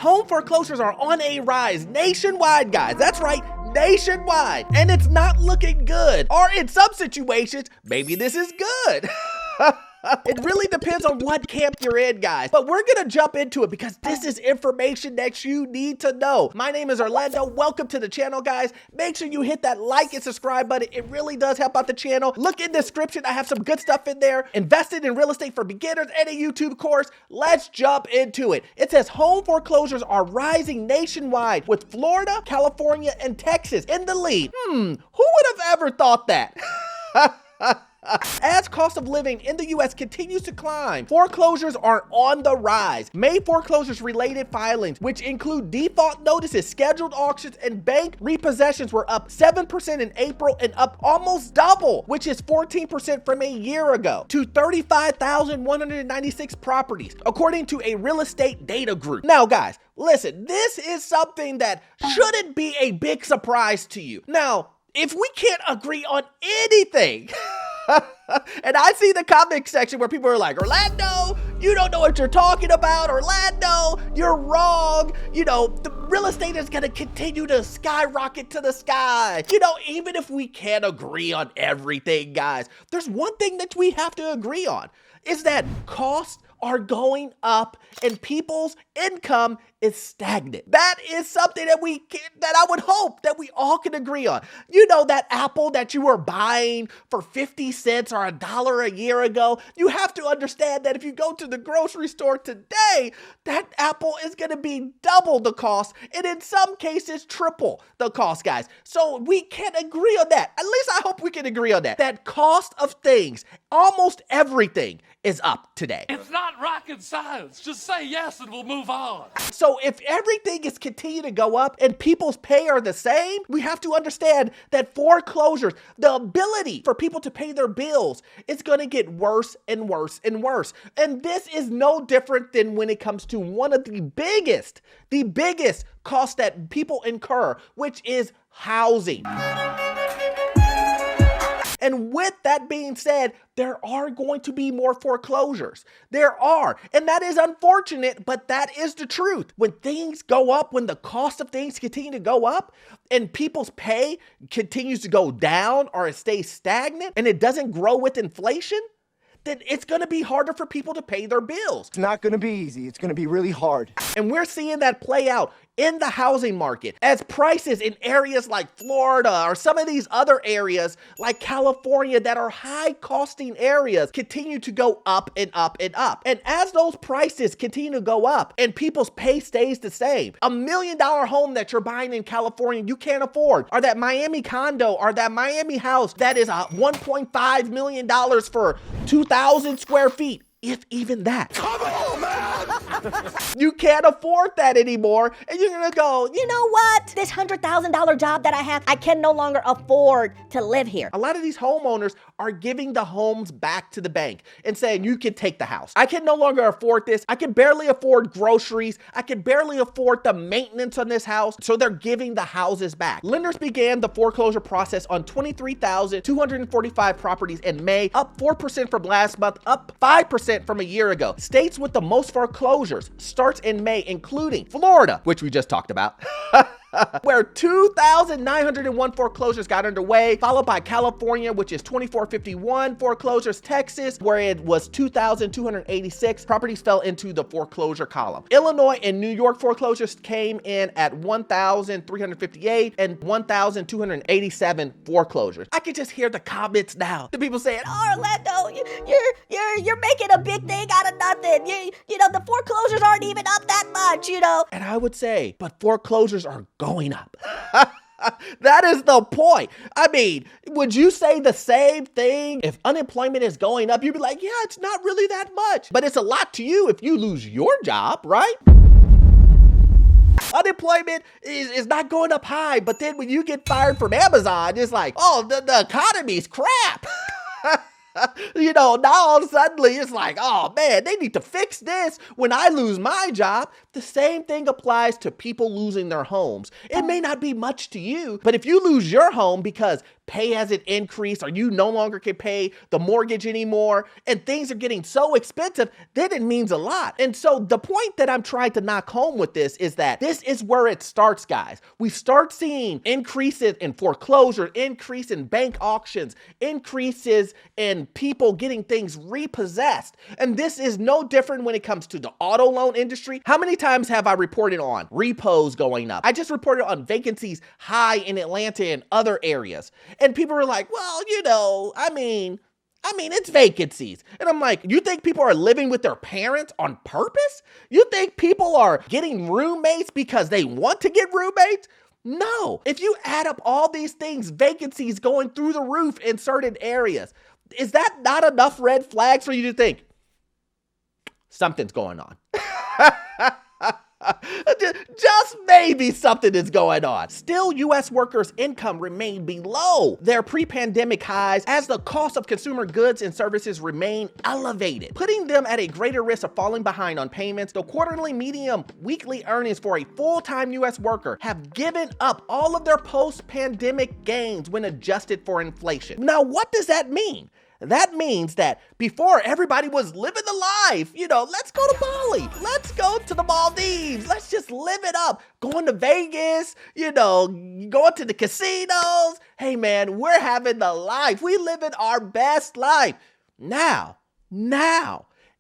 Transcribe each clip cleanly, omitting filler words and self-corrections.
Home foreclosures are on a rise nationwide, guys. That's right, nationwide. And it's not looking good. Or in some situations, maybe this is good. It really depends on what camp you're in, guys. But we're gonna jump into it because this is information that you need to know. My name is Orlando. Welcome to the channel, guys. Make sure you hit that like and subscribe button. It really does help out the channel. Look in the description. I have some good stuff in there. Invested in real estate for beginners and a YouTube course. Let's jump into it. It says home foreclosures are rising nationwide with Florida, California, and Texas in the lead. Who would have ever thought that? As cost of living in the U.S. continues to climb, foreclosures are on the rise. May foreclosures related filings, which include default notices, scheduled auctions, and bank repossessions, were up 7% in April and up almost double, which is 14% from a year ago, to 35,196 properties, according to a real estate data group. Now, guys, listen, this is something that shouldn't be a big surprise to you. Now, if we can't agree on anything, and I see the comment section where people are like, Orlando, you don't know what you're talking about. Orlando, you're wrong. You know, the real estate is going to continue to skyrocket to the sky. You know, even if we can't agree on everything, guys, there's one thing that we have to agree on, is that costs are going up and people's income is stagnant. That is something that I would hope that we all can agree on. You know, that apple that you were buying for 50 cents or $1 a year ago, you have to understand that if you go to the grocery store today, that apple is gonna be double the cost, and in some cases, triple the cost, guys. So we can agree on that. At least I hope we can agree on that. That cost of things, almost everything, is up today. It's not rocket science. Just say yes and we'll move on. So if everything is continuing to go up and people's pay are the same, we have to understand that foreclosures, the ability for people to pay their bills, is going to get worse and worse and worse. And this is no different than when it comes to one of the biggest costs that people incur, which is housing. And with that being said, there are going to be more foreclosures. There are. And that is unfortunate, but that is the truth. When things go up, when the cost of things continue to go up, and people's pay continues to go down or it stays stagnant and it doesn't grow with inflation, then it's going to be harder for people to pay their bills. It's not going to be easy. It's going to be really hard. And we're seeing that play out in the housing market as prices in areas like Florida or some of these other areas like California that are high costing areas continue to go up and up and up. And as those prices continue to go up and people's pay stays the same, $1 million home that you're buying in California you can't afford, or that Miami condo or that Miami house that is $1.5 million for 2,000 square feet, if even that. Come on, man! You can't afford that anymore, and you're gonna go, you know what? This $100,000 job that I have, I can no longer afford to live here. A lot of these homeowners are giving the homes back to the bank and saying, you can take the house. I can no longer afford this. I can barely afford groceries. I can barely afford the maintenance on this house. So they're giving the houses back. Lenders began the foreclosure process on 23,245 properties in May, up 4% from last month, up 5% from a year ago. States with the most foreclosures starts in May, including Florida, which we just talked about, where 2,901 foreclosures got underway, followed by California, which is 2,451 foreclosures, Texas, where it was 2,286 properties fell into the foreclosure column. Illinois and New York foreclosures came in at 1,358 and 1,287 foreclosures. I can just hear the comments now. The people saying, oh, Orlando, you're making a big thing out of nothing. You know, the foreclosures aren't even up that much, you know. And I would say, but foreclosures are going up. That is the point. I mean, would you say the same thing if unemployment is going up? You'd be like, yeah, it's not really that much, but it's a lot to you if you lose your job, right? Unemployment is not going up high, but then when you get fired from Amazon, it's like, oh, the economy's crap. You know, now all of a sudden it's like, oh man, they need to fix this when I lose my job. The same thing applies to people losing their homes. It may not be much to you, but if you lose your home because pay hasn't increased or you no longer can pay the mortgage anymore and things are getting so expensive, then it means a lot. And so the point that I'm trying to knock home with this is that this is where it starts, guys. We start seeing increases in foreclosure, increase in bank auctions, increases in people getting things repossessed. And this is no different when it comes to the auto loan industry. How many times have I reported on repos going up? I just reported on vacancies high in Atlanta and other areas. And people are like, well, you know, I mean, it's vacancies. And I'm like, you think people are living with their parents on purpose? You think people are getting roommates because they want to get roommates? No. If you add up all these things, vacancies going through the roof in certain areas, is that not enough red flags for you to think something's going on? Just maybe something is going on. Still, U.S. workers' income remain below their pre-pandemic highs as the cost of consumer goods and services remain elevated, putting them at a greater risk of falling behind on payments. The quarterly median weekly earnings for a full-time U.S. worker have given up all of their post-pandemic gains when adjusted for inflation. Now, what does that mean? That means that before everybody was living the life, you know, let's go to Bali, let's go to the Maldives, let's just live it up, going to Vegas, you know, going to the casinos. Hey man, we're having the life. We living our best life. Now,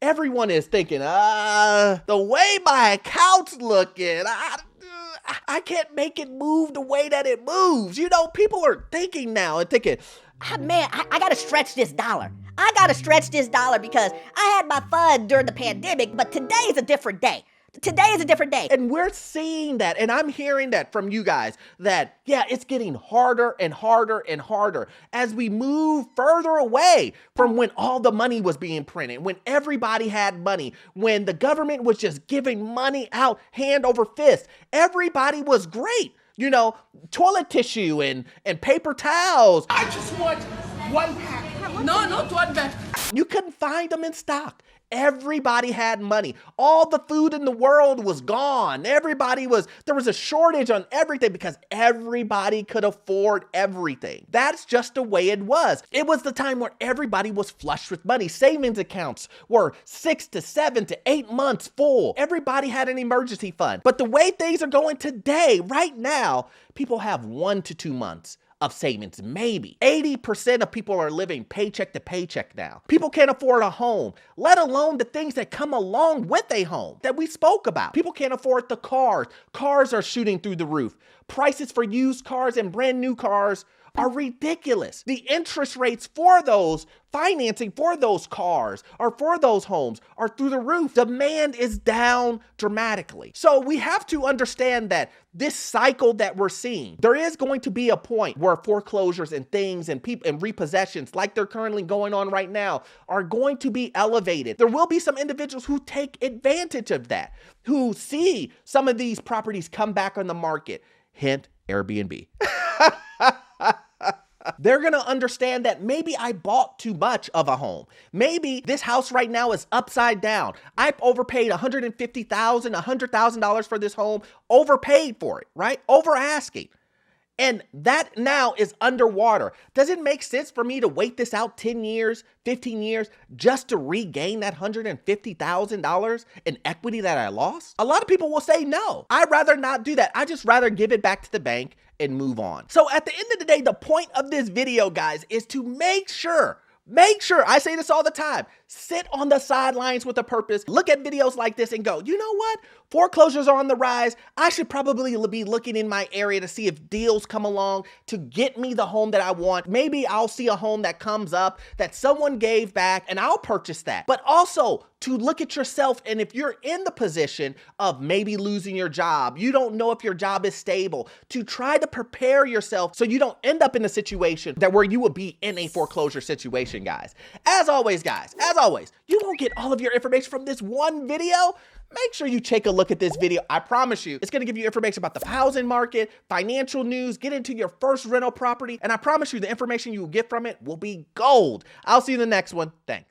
everyone is thinking, the way my account's looking, I can't make it move the way that it moves. You know, people are thinking now and thinking, man, I gotta stretch this dollar. I gotta stretch this dollar because I had my fun during the pandemic, but today is a different day. Today is a different day. And we're seeing that, and I'm hearing that from you guys, that, yeah, it's getting harder and harder and harder as we move further away from when all the money was being printed, when everybody had money, when the government was just giving money out hand over fist. Everybody was great. You know, toilet tissue and paper towels. I just want one pack. No, not one pack. You couldn't find them in stock. Everybody had money. All the food in the world was gone. There was a shortage on everything because everybody could afford everything. That's just the way it was. It was the time where everybody was flush with money. Savings accounts were 6 to 7 to 8 months full. Everybody had an emergency fund. But the way things are going today, right now, people have 1 to 2 months of savings, maybe. 80% of people are living paycheck to paycheck now. People can't afford a home, let alone the things that come along with a home that we spoke about. People can't afford the cars. Cars are shooting through the roof. Prices for used cars and brand new cars are ridiculous. The interest rates for those financing for those cars or for those homes are through the roof. Demand is down dramatically. So we have to understand that this cycle that we're seeing, there is going to be a point where foreclosures and things and people and repossessions like they're currently going on right now are going to be elevated. There will be some individuals who take advantage of that, who see some of these properties come back on the market. Hint, Airbnb. They're going to understand that maybe I bought too much of a home. Maybe this house right now is upside down. I've overpaid $150,000, $100,000 for this home, overpaid for it, right? Over asking. And that now is underwater. Does it make sense for me to wait this out 10 years, 15 years, just to regain that $150,000 in equity that I lost? A lot of people will say no. I'd rather not do that. I just rather give it back to the bank and move on. So at the end of the day, the point of this video, guys, is to make sure, I say this all the time, sit on the sidelines with a purpose, look at videos like this and go, you know what? Foreclosures are on the rise. I should probably be looking in my area to see if deals come along to get me the home that I want. Maybe I'll see a home that comes up that someone gave back and I'll purchase that. But also to look at yourself, and if you're in the position of maybe losing your job, you don't know if your job is stable, to try to prepare yourself so you don't end up in a situation that where you will be in a foreclosure situation, guys. As always, you won't get all of your information from this one video. Make sure you take a look at this video. I promise you, it's going to give you information about the housing market, financial news, get into your first rental property, and I promise you the information you will get from it will be gold. I'll see you in the next one. Thanks.